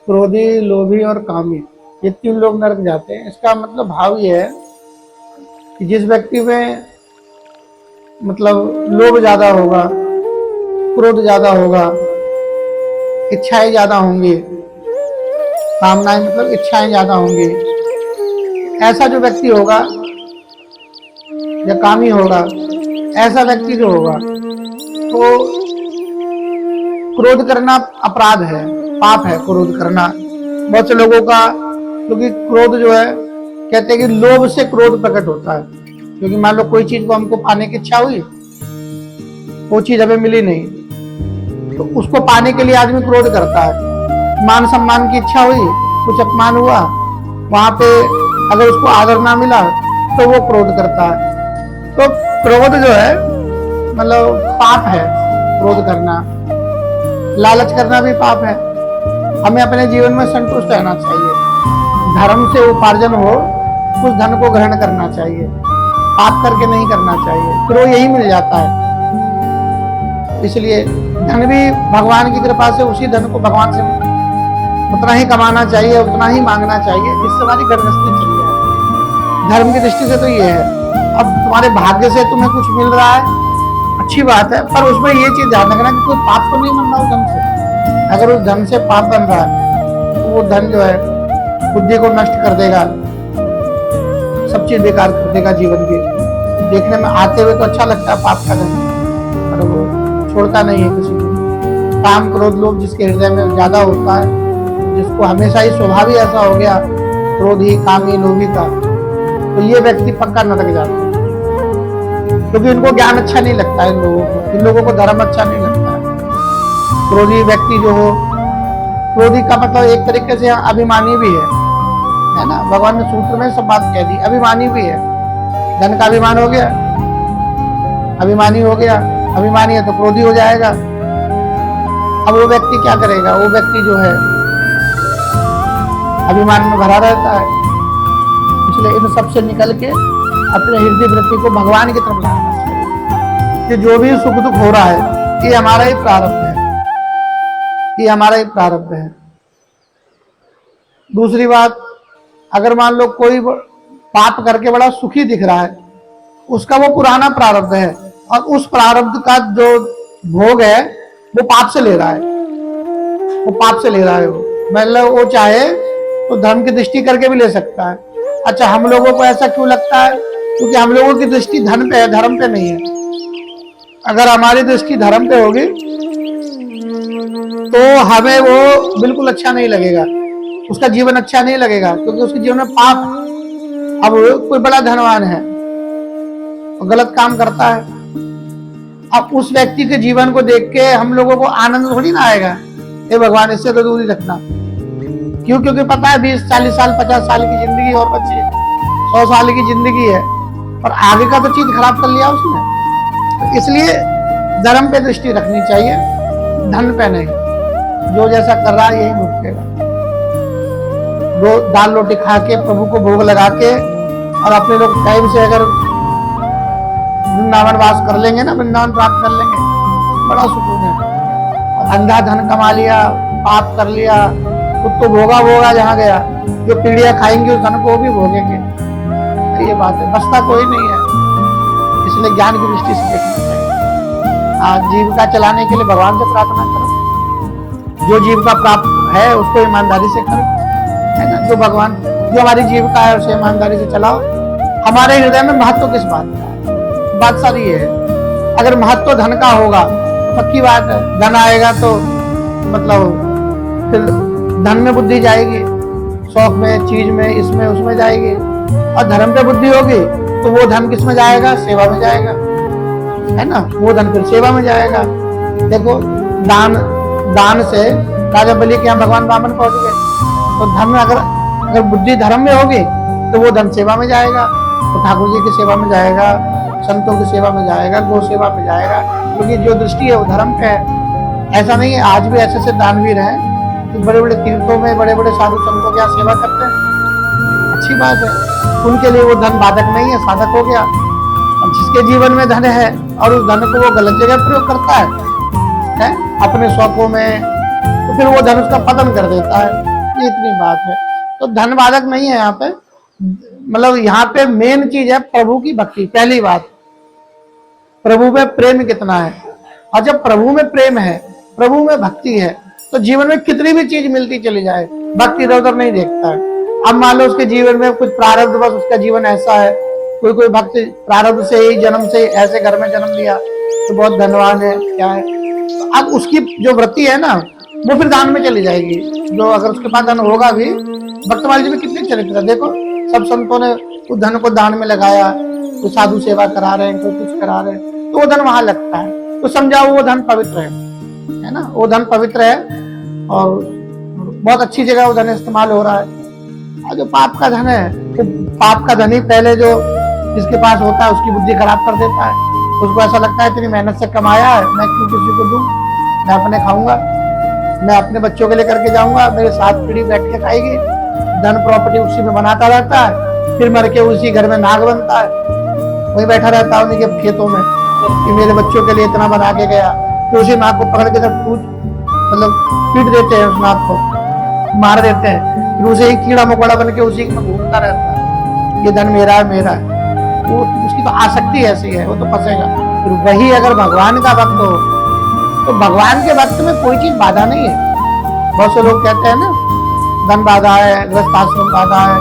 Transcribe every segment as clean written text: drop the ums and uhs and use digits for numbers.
क्रोधी, लोभी और कामी, ये 3 लोग नरक जाते हैं। इसका मतलब भाव ये है कि जिस व्यक्ति में मतलब लोभ ज्यादा होगा, क्रोध ज्यादा होगा, इच्छाएं ज्यादा होंगी, कामनाएं मतलब इच्छाएं ज्यादा होंगी, ऐसा जो व्यक्ति होगा या कामी होगा, ऐसा व्यक्ति जो होगा तो क्रोध करना अपराध है, पाप है क्रोध करना। बहुत से लोगों का, क्योंकि क्रोध जो है, कहते हैं कि लोभ से क्रोध प्रकट होता है। क्योंकि मान लो कोई चीज को हमको पाने की इच्छा हुई, वो चीज हमें मिली नहीं, तो उसको पाने के लिए आदमी क्रोध करता है। मान सम्मान की इच्छा हुई, कुछ अपमान हुआ, वहां पे अगर उसको आदर ना मिला तो वो क्रोध करता है। तो क्रोध जो है मतलब पाप है क्रोध करना। लालच करना भी पाप है। हमें अपने जीवन में संतुष्ट रहना चाहिए। धर्म से उपार्जन हो उस धन को ग्रहण करना चाहिए, पाप करके नहीं करना चाहिए, फिर वो यही मिल जाता है। इसलिए धन भी भगवान की कृपा से, उसी धन को भगवान से उतना ही कमाना चाहिए, उतना ही मांगना चाहिए जिससे हमारी घर गृहस्थी चल जाए। धर्म की दृष्टि से तो ये है। अब तुम्हारे भाग्य से तुम्हें कुछ मिल रहा है, अच्छी बात है, पर उसमें ये चीज ध्यान रखना कि कोई पाप तो नहीं बन रहा उस धन से। अगर उस धन से पाप बन रहा है तो वो धन जो है बुद्धि को नष्ट कर देगा, सब चीज बेकार कर देगा जीवन की। देखने में आते हुए तो अच्छा लगता है पाप का धन, पर वो छोड़ता नहीं है किसी को। काम, क्रोध, लोभ जिसके हृदय में ज्यादा होता है, जिसको हमेशा ही स्वभाव ही ऐसा हो गया क्रोधी, कामी, लोभी का, तो ये व्यक्ति पक्का नरक जाता है। क्योंकि इनको ज्ञान अच्छा नहीं लगता है, इन लोगों को धर्म अच्छा नहीं लगता है। क्रोधी व्यक्ति जो हो, क्रोधी का मतलब एक तरीके से अभिमानी भी है ना। भगवान ने सूत्र में सब बात कह दी, अभिमानी भी है। धन का अभिमान हो गया, अभिमानी हो गया, अभिमानी है तो क्रोधी हो जाएगा। अब वो व्यक्ति क्या करेगा? वो व्यक्ति जो है अभिमान में भरा रहता है। इसलिए इन सबसे निकल के अपने हृदय वृत्ति को भगवान की तरफ लाना चाहिए कि जो भी सुख दुख हो रहा है ये हमारा ही प्रारब्ध है, ये हमारा ही प्रारब्ध है। दूसरी बात, अगर मान लो कोई पाप करके बड़ा सुखी दिख रहा है, उसका वो पुराना प्रारब्ध है और उस प्रारब्ध का जो भोग है वो पाप से ले रहा है, वो पाप से ले रहा है। वो मतलब वो चाहे तो धर्म की दृष्टि करके भी ले सकता है। अच्छा, हम लोगों को ऐसा क्यों लगता है? क्योंकि हम लोगों की दृष्टि धन पे है, धर्म पे नहीं है। अगर हमारी दृष्टि धर्म पे होगी तो हमें वो बिल्कुल अच्छा नहीं लगेगा, उसका जीवन अच्छा नहीं लगेगा, क्योंकि उसके जीवन में पाप। अब कोई बड़ा धनवान है और गलत काम करता है, अब उस व्यक्ति के जीवन को देख के हम लोगों को आनंद थोड़ी ना आएगा, ये भगवान इससे तो दूर ही रखना। क्यों? क्योंकि पता है 20, 40 साल, 50 साल की जिंदगी और बची है, 100 साल की जिंदगी है और आगे का तो चीज खराब कर लिया उसने। तो इसलिए धर्म पे दृष्टि रखनी चाहिए, धन पे नहीं। जो जैसा कर रहा है यही भुगतेगा। दाल रोटी खा के प्रभु को भोग लगा के और अपने लोग टाइम से अगर वृंदावन वास कर लेंगे ना, वृंदावन प्राप्त कर लेंगे, बड़ा सुकून है। और अंधा धन कमा लिया, पाप कर लिया, तो भोगा जहाँ गया। जो पीढ़ियां खाएंगे उस धन को वो भी भोगेंगे। तो ये बात है, बचता कोई नहीं है। इसलिए ज्ञान की दृष्टि से देखना चाहिए। जीविका चलाने के लिए भगवान से प्रार्थना करो, जो जीविका प्राप्त है उसको ईमानदारी से करो, है ना। जो भगवान, जो हमारी जीविका है उसे ईमानदारी से चलाओ। हमारे हृदय में महत्व किस बात का है? बात सारी ये है, अगर महत्व धन का होगा, पक्की बात है धन आएगा तो मतलब फिर धन में बुद्धि जाएगी, शौक में, चीज में, इसमें उसमें जाएगी। और धर्म पे बुद्धि होगी तो वो धन किस में जाएगा? सेवा में जाएगा, है ना। वो धन फिर सेवा में जाएगा। देखो, दान से राजा बलि के यहाँ भगवान वामन पहुंच गए। तो धन अगर बुद्धि धर्म में होगी तो वो धन सेवा में जाएगा, तो ठाकुर जी की सेवा में जाएगा, संतों की सेवा में जाएगा, गौ सेवा में जाएगा, क्योंकि जो दृष्टि है वो धर्म पे है। ऐसा नहीं है, आज भी ऐसे दानवीर हैं कि बड़े बड़े तीर्थों में बड़े बड़े साधु संतों की सेवा करते हैं, अच्छी बात है। उनके लिए वो धन बाधक नहीं है, साधक हो गया। और जिसके जीवन में धन है और उस धन को वो गलत जगह प्रयोग करता है अपने शौकों में, तो फिर वो धन उसका पतन कर देता है। ये इतनी बात है। तो धन बाधक नहीं है यहाँ पे, मतलब यहाँ पे मेन चीज है प्रभु की भक्ति। पहली बात, प्रभु में प्रेम कितना है, और जब प्रभु में प्रेम है, प्रभु में भक्ति है, तो जीवन में कितनी भी चीज मिलती चली जाए, भक्ति इधर उधर नहीं देखता है। अब मान लो उसके जीवन में कुछ प्रारब्ध, बस उसका जीवन ऐसा है, कोई भक्त प्रारब्ध से ही जन्म से ऐसे घर में जन्म लिया तो बहुत धनवान है, क्या है, तो अब उसकी जो वृत्ति है ना, वो फिर दान में चली जाएगी। जो अगर उसके पास धन होगा भी, भक्तमाल जी में कितने चरित्र है देखो, सब संतों ने उस धन को दान में लगाया, कोई साधु सेवा करा रहे हैं, कोई कुछ करा रहे हैं, तो वो धन वहां लगता है। तो समझाओ वो धन पवित्र है ना, वो धन पवित्र है और बहुत अच्छी जगह वो धन इस्तेमाल हो रहा है। और जो पाप का धन है, तो पाप का धन ही पहले जो जिसके पास होता है उसकी बुद्धि खराब कर देता है। उसको ऐसा लगता है इतनी मेहनत से कमाया है, मैं क्यों किसी को दूं, मैं अपने खाऊंगा, मैं अपने बच्चों के लिए करके जाऊंगा, मेरे साथ पीढ़ी बैठ के खाएगी, धन प्रॉपर्टी उसी में बनाता रहता है, फिर मर के उसी घर में नाग बनता है, वही बैठा रहता है उन्हीं के खेतों में कि मेरे बच्चों के लिए इतना बना के गया। तो उसी नाग को पकड़ के जब मतलब पीट देते हैं, उस नाग को मार देते हैं, फिर उसे ही कीड़ा मकोड़ा बन के उसी में घूमता रहता है, ये धन मेरा है मेरा है। वो उसकी तो आसक्ति ऐसी है, वो तो फंसेगा। फिर वही अगर भगवान का भक्त हो, तो भगवान के भक्त में कोई चीज बाधा नहीं है। बहुत से लोग कहते हैं ना धन बाधा है, गृहस्थ आश्रम बाधा है,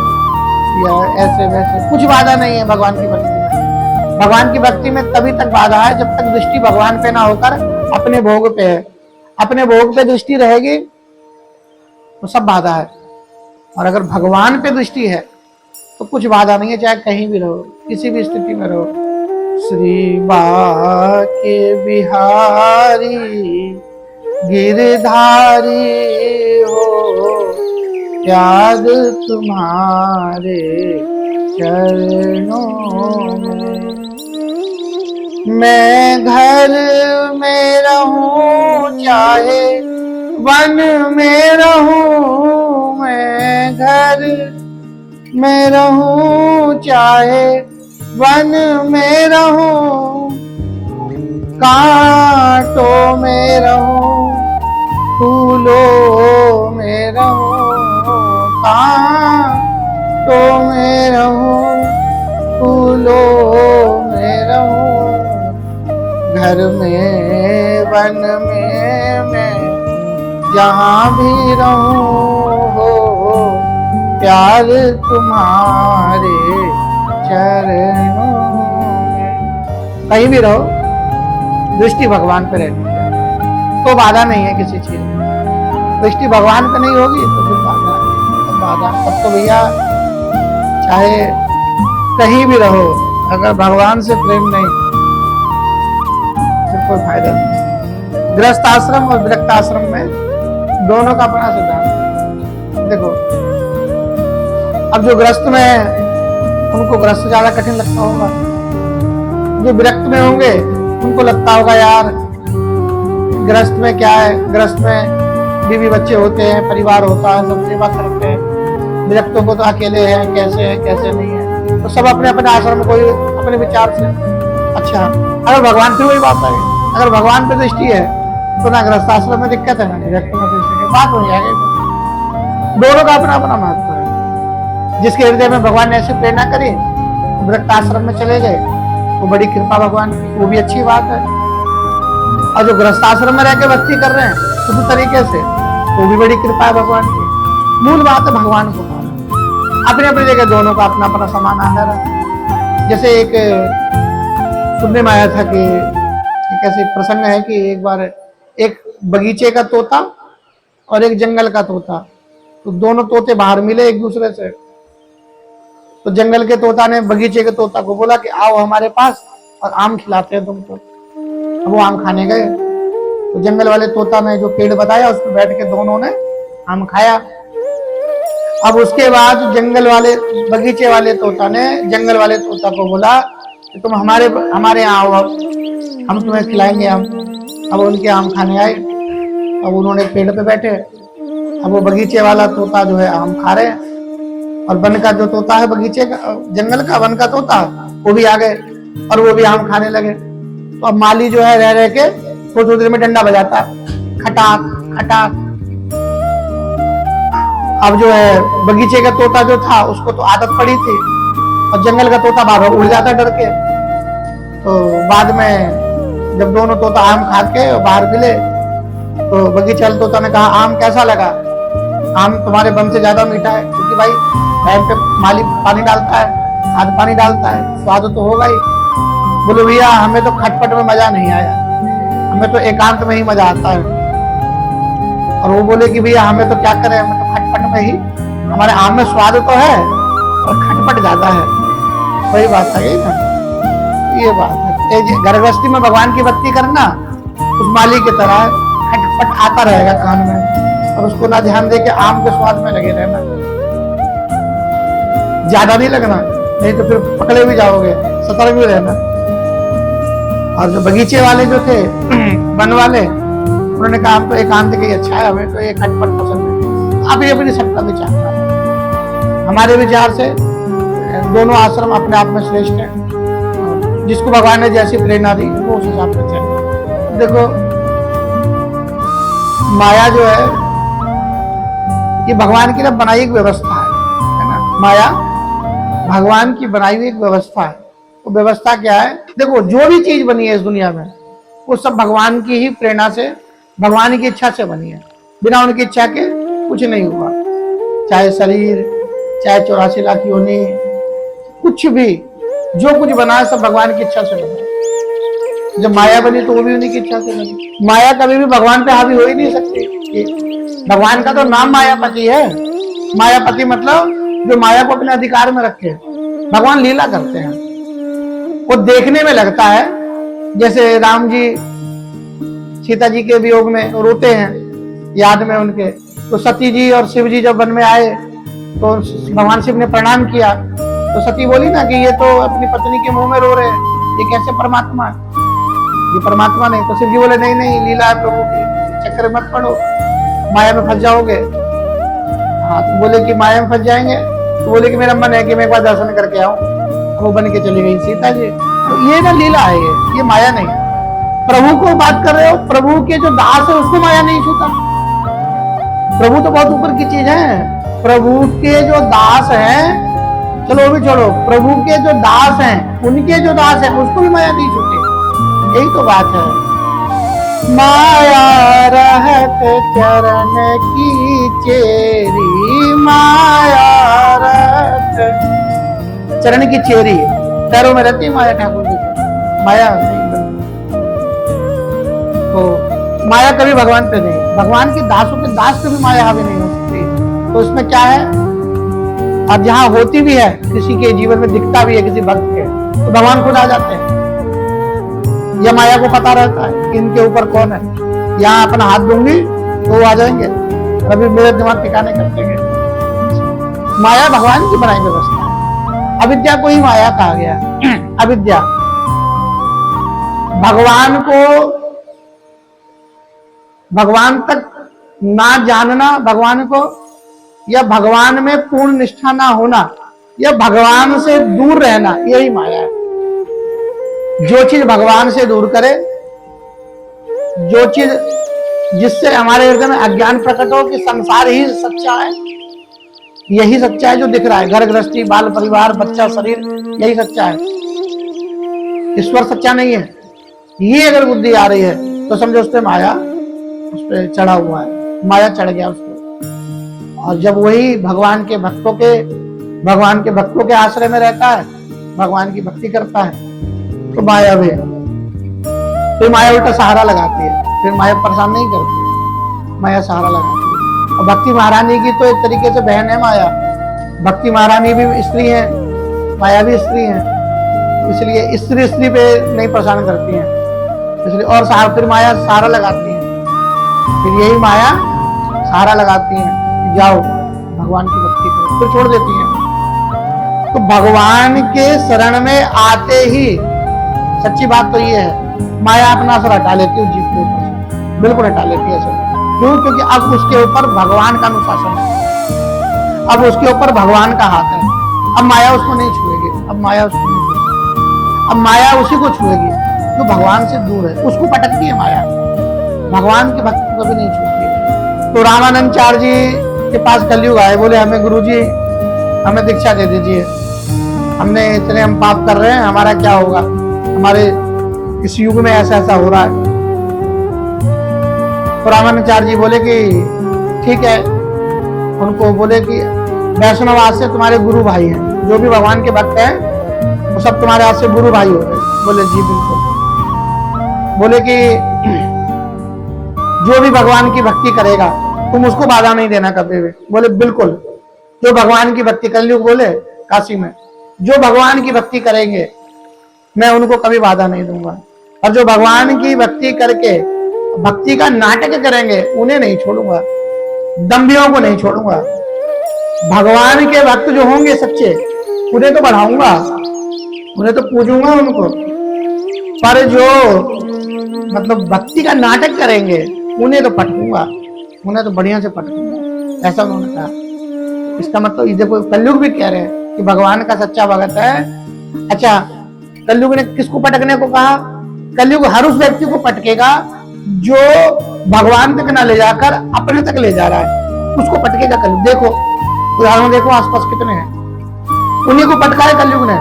या ऐसे वैसे, कुछ बाधा नहीं है भगवान की भक्ति में। भगवान की भक्ति में तभी तक बाधा है जब तक दृष्टि भगवान पे ना होकर अपने भोग पे है। अपने भोग पे दृष्टि रहेगी तो सब बाधा है, और अगर भगवान पे दृष्टि है तो कुछ बाधा नहीं है, चाहे कहीं भी रहो, किसी भी स्थिति में रहो। श्री बाके बिहारी गिरधारी हो, त्याग तुम्हारे चरणों में। मैं घर में रहूं चाहे वन में रहूं, मैं घर में रहूं चाहे वन में रहूं, कांटों में रहूं फूलों में रहूं, कांटों में रहूं फूलों में रहूं, घर में वन में मैं जहाँ भी रहूं हो, प्यार तुम्हारे चरणों में। कहीं भी रहो, दृष्टि भगवान पे रहती है तो बाधा नहीं है किसी चीज में। दृष्टि भगवान पे नहीं होगी तो फिर बाधा है, तो बाधा तब तो भैया चाहे कहीं भी रहो, अगर भगवान से प्रेम नहीं फिर कोई फायदा नहीं। गृहस्थ आश्रम और विरक्त आश्रम में दोनों का अपना सिद्धांत। देखो अब जो गृहस्थ में है उनको गृहस्थ ज्यादा कठिन लगता होगा, जो विरक्त में होंगे उनको लगता होगा यार गृहस्थ में क्या है, गृहस्थ में बीवी बच्चे होते हैं, परिवार होता है, सब सेवा करते हैं, विरक्तों को तो अकेले हैं, कैसे है कैसे नहीं है। तो सब अपने अपने आश्रम को अपने विचार से। अच्छा अगर भगवान फिर वही बात है, अगर भगवान पे दृष्टि है तो ना गृहस्थ आश्रम में दिक्कत है ना विरक्त में दृष्टि है, बात हो जाएगी। दोनों का अपना अपना महत्व है। जिसके हृदय में भगवान ने ऐसी प्रेरणा करी विरक्त आश्रम में चले गए, वो बड़ी कृपा भगवान की, वो भी अच्छी बात है। और जो गृहस्थ आश्रम में रह के भक्ति कर रहे हैं शुद्ध तरीके से, वो भी बड़ी कृपा है भगवान की। मूल बात है भगवान को अपने अपनी जगह दोनों का अपना अपना समान आधार है। जैसे एक सुनने में आया था कि एक ऐसे प्रसंग है कि एक बार एक बगीचे का तोता और एक जंगल का तोता, तो दोनों तोते बाहर मिले एक दूसरे से। तो जंगल के तोता ने बगीचे के तोता को बोला कि आओ हमारे पास और आम खिलाते हैं तुमको। अब वो आम खाने गए, तो जंगल वाले तोता ने जो पेड़ बताया उस पर बैठ के दोनों ने आम खाया। अब उसके बाद जंगल वाले बगीचे वाले तोता ने जंगल वाले तोता को बोला कि तुम हमारे यहाँ आओ, हम तुम्हें खिलाएंगे आम। अब उनके आम खाने आए, अब उन्होंने पेड़ पे बैठे, अब वो बगीचे वाला तोता जो है आम खा रहे हैं, और वन का जो तोता है बगीचे का, जंगल का वन का तोता, वो भी आ गए और वो भी आम खाने लगे। तो अब माली जो है रह रह के थोड़ी देर में डंडा बजाता, खटाक खटाक। अब जो है बगीचे का तोता जो था उसको तो आदत पड़ी थी, और जंगल का तोता बार बार उड़ जाता डर के। तो बाद में जब दोनों तोता आम खा के बाहर मिले तो बगीचे वाले तोता ने कहा, आम कैसा लगा? आम तुम्हारे बम से ज्यादा मीठा है, क्योंकि भाई टाइम पे माली पानी डालता है, खाद पानी डालता है, स्वाद तो होगा ही। बोले भैया हमें तो खटपट में मजा नहीं आया, हमें तो एकांत में ही मजा आता है। और वो बोले कि भैया हमें तो क्या करें, हमें तो खटपट में ही, हमारे आम में स्वाद तो है और खटपट ज्यादा है। वही बात है ना, ये बात है। घर गृहस्थी में भगवान की भक्ति करना उस माली की तरह खटपट आता रहेगा कान में, और उसको ना ध्यान दे के आम के स्वाद में लगे रहना, ज्यादा नहीं लगना, नहीं तो फिर पकड़े भी जाओगे, सतर्क भी रहना। और जो बगीचे वाले जो थे वन वाले, उन्होंने कहा हम तो एकांत के अच्छा है, हमें तो ये खटपट पसंद है। आप ये अपनी सबका विचार है, हमारे विचार से दोनों आश्रम अपने आप में श्रेष्ठ है। जिसको भगवान ने जैसी प्रेरणा दी वो उस हिसाब से चले। देखो माया जो है ये भगवान की ना बनाई एक व्यवस्था है ना। माया भगवान की बनाई हुई एक व्यवस्था है। वो व्यवस्था क्या है? देखो जो भी चीज बनी है इस दुनिया में वो सब भगवान की ही प्रेरणा से, भगवान की इच्छा से बनी है। बिना उनकी इच्छा के कुछ नहीं हुआ, चाहे शरीर, चाहे 84 लाख योनि, कुछ भी जो कुछ बना है सब भगवान की इच्छा से बना। जब माया बनी तो वो भी उन्हीं की इच्छा से बनी। माया कभी भी भगवान पे हावी हो ही नहीं सकती। भगवान का तो नाम मायापति है। मायापति मतलब जो माया को अपने अधिकार में रखे। भगवान लीला करते हैं, वो देखने में लगता है जैसे राम जी सीता जी के वियोग में रोते हैं, याद में उनके। तो सती जी और शिव जी जब वन में आए तो भगवान शिव ने प्रणाम किया, तो सती बोली ना कि ये तो अपनी पत्नी के मुंह में रो रहे हैं, ये कैसे परमात्मा है? ये परमात्मा नहीं। तो शिव जी बोले नहीं नहीं, लीला है प्रभु की, चक्कर मत पड़ो, माया में फंस जाओगे। हाँ, तो बोले कि माया में फंस जाएंगे, तो बोले कि मेरा मन है कि मैं एक बार दर्शन करके आऊं। वो बन के चली गई सीता जी। तो ये ना लीला है, ये माया नहीं है। प्रभु को बात कर रहे हो, प्रभु के जो दास है उसको माया नहीं छूता। प्रभु तो बहुत ऊपर की चीज है। प्रभु के जो दास हैं, चलो वो भी छोड़ो, प्रभु के जो दास हैं उनके जो दास हैं उसको भी माया नहीं छूटे। यही तो बात है। माया रहत चरण की चेरी, माया रहत चरण की चेरी, पैरों में रहती है माया ठाकुर जी को, माया नहीं। तो माया कभी भगवान पे नहीं, भगवान के दासों के दास पे भी माया हावी नहीं हो सकती। तो इसमें क्या है, अब जहां होती भी है, किसी के जीवन में दिखता भी है किसी भक्त के, तो भगवान खुद आ जाते हैं। यह माया को पता रहता है कि इनके ऊपर कौन है। यहाँ अपना हाथ दूंगी तो वो आ जाएंगे, अभी मेरे दिमाग ठिकाने कर देंगे। माया भगवान की बनाई व्यवस्था है। अविद्या को ही माया कहा गया। अविद्या भगवान को, भगवान तक ना जानना भगवान को, या भगवान में पूर्ण निष्ठा ना होना, या भगवान से दूर रहना, यही माया है। जो चीज भगवान से दूर करे, जो चीज जिससे हमारे हृदय में अज्ञान प्रकट हो कि संसार ही सच्चा है, यही सच्चा है जो दिख रहा है, घर गृहस्थी, बाल परिवार, बच्चा, शरीर, यही सच्चा है, ईश्वर सच्चा नहीं है। ये अगर बुद्धि आ रही है तो समझो उस पर माया, उस पर चढ़ा हुआ है, माया चढ़ गया उसको। और जब वही भगवान के भक्तों के आश्रय में रहता है, भगवान की भक्ति करता है, तो माया भी, फिर माया उल्टा सहारा लगाती है, फिर माया परेशान नहीं करती, माया सहारा लगाती है। और भक्ति महारानी की तो एक तरीके से बहन है माया। भक्ति महारानी भी स्त्री है, माया भी स्त्री है, इसलिए स्त्री पे नहीं परेशान करती है, इसलिए और सहारा, फिर माया सहारा लगाती है, फिर यही माया सहारा लगाती है, जाओ भगवान की भक्ति करो, फिर छोड़ देती है। तो भगवान के शरण में आते ही, सच्ची बात तो ये है, माया अपना असर हटा लेती है जीव के ऊपर से, बिल्कुल हटा लेती है असर। क्यों? क्योंकि अब उसके ऊपर भगवान का अनुशासन है, अब उसके ऊपर भगवान का हाथ है। अब माया उसको नहीं छुएगी, अब माया उसको नहीं छुएगी, अब माया उसी को छुएगी जो भगवान से दूर है, उसको पटकती है माया, भगवान के भक्त को कभी नहीं छूती है। तो रामानंदाचार्य जी उसके पास कलयुग आए, बोले हमें गुरुजी हमें दीक्षा दे दीजिए, हमने इतने हम पाप कर रहे हैं, हमारा क्या होगा, हमारे इस युग में ऐसा ऐसा हो रहा है। तो रामानुचार्य जी बोले कि ठीक है, उनको बोले कि वैष्णव आज से तुम्हारे गुरु भाई हैं, जो भी भगवान के भक्त हैं वो सब तुम्हारे आज से गुरु भाई हो गए। बोले जी बिल्कुल। बोले कि जो भी भगवान की भक्ति करेगा तुम उसको बाधा नहीं देना कभी भी। बोले बिल्कुल, जो भगवान की भक्ति, कलयुग बोले काशी में, जो भगवान की भक्ति करेंगे मैं उनको कभी बाधा नहीं दूंगा, और जो भगवान की भक्ति करके भक्ति का नाटक करेंगे उन्हें नहीं छोड़ूंगा, दम्भियों को नहीं छोड़ूंगा। भगवान के भक्त जो होंगे सच्चे उन्हें तो बढ़ाऊंगा, उन्हें तो पूजूंगा उनको, पर जो मतलब भक्ति का नाटक करेंगे उन्हें तो पटकूंगा, उन्हें तो बढ़िया से पटकूंगा, ऐसा उन्होंने कहा। इसका मतलब ये देखो कलयुग भी कह रहे हैं कि भगवान का सच्चा भगत है। अच्छा, कलयुग ने किसको पटकने को कहा? कलयुग हर उस व्यक्ति को पटकेगा जो भगवान तक ना ले जाकर अपने तक ले जा रहा है, उसको पटकेगा कलयुग। देखो उदाहरण देखो आसपास कितने हैं, उन्हीं को पटका है कलयुग ने।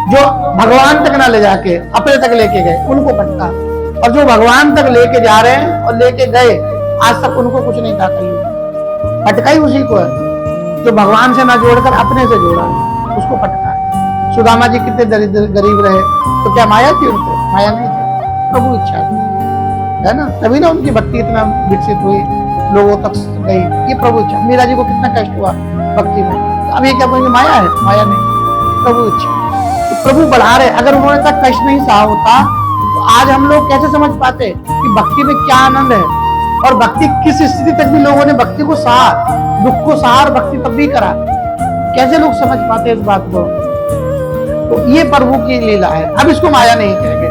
जो भगवान तक ना ले जाके अपने तक लेके गए उनको पटका, और जो भगवान तक लेके जा रहे हैं और लेके गए आज तक उनको कुछ नहीं कहा कलयुग। पटका ही उसी को है जो भगवान से ना जोड़कर अपने से जोड़ा है, उसको पटका है। सुदामा जी कितने दरिद्र गरीब रहे तो क्या माया थी उनको? माया नहीं थी, प्रभु इच्छा थी, है ना, तभी ना उनकी भक्ति इतना विकसित हुई, लोगों तक गई, ये प्रभु इच्छा। मीरा जी को कितना कष्ट हुआ भक्ति में, अब ये क्या बोलेंगे माया है? माया नहीं, प्रभु इच्छा। तो प्रभु बढ़ा रहे, अगर उन्होंने तक कष्ट नहीं सहा होता तो आज हम लोग कैसे समझ पाते कि भक्ति में क्या आनंद है, और भक्ति किस स्थिति तक भी लोगों ने भक्ति को सहा, दुख को सहा और भक्ति तब भी करा, कैसे लोग समझ पाते इस बात को? तो ये प्रभु की लीला है। अब इसको माया नहीं कहेंगे,